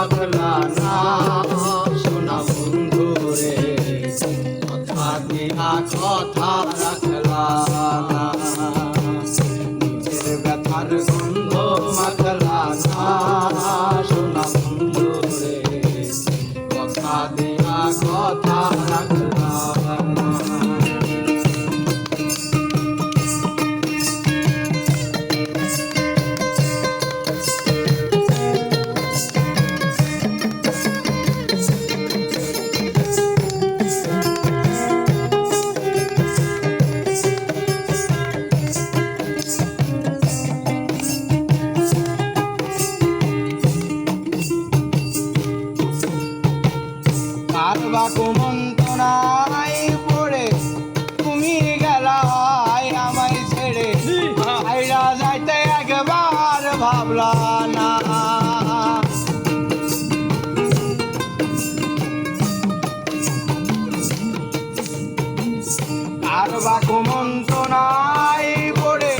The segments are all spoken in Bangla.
মাখলা না সোনা বন্ধু রে, কথা দিয়া কথা রাখলা না, নিজের ব্যথার গন্ধ মাখলা না সোনা বন্ধু রে, কথা দিয়া কথা রাখলা না। কারবা কুমন্তনায় পড়ে তুমি গেলাই আমায় ছেড়ে, আইরা যাইতে একবার ভাবলা না, কারবা কুমন্তনায় পড়ে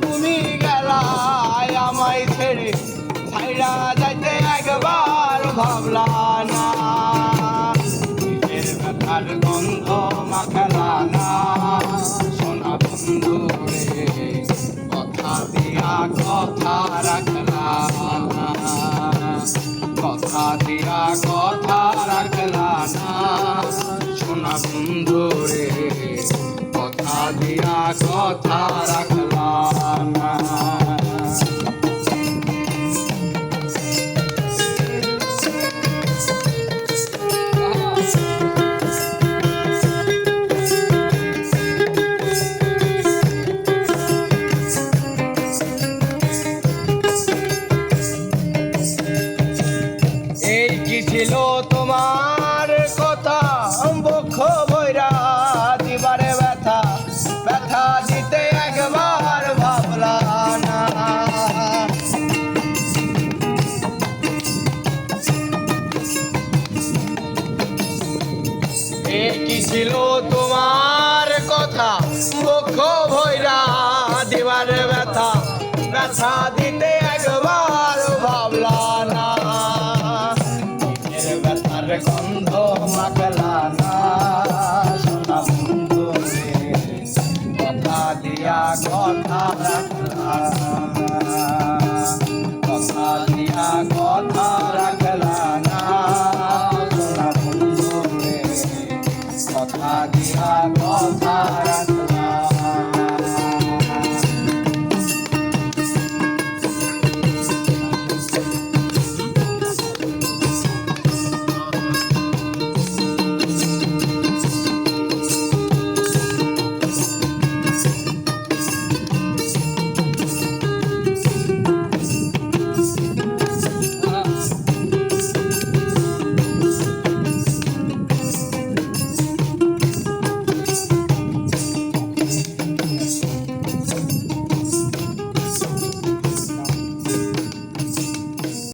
তুমি গেলাই আমায় ছেড়ে, আইরা যাইতে একবার ভাবলা না, আর গন্ধ মাখলা না সোনা বন্ধু রে, কথা দিয়া কথা রাখলা না, কথা দিয়া কথা রাখলা না সোনা বন্ধু রে, কথা দিয়া কথা রাখলা না। এই কি ছিল তোমার কথা বক্ষ বৈরা দিবারে ব্যথা, ব্যথা দিতে একবার ভাবলা না, এই কি ছিল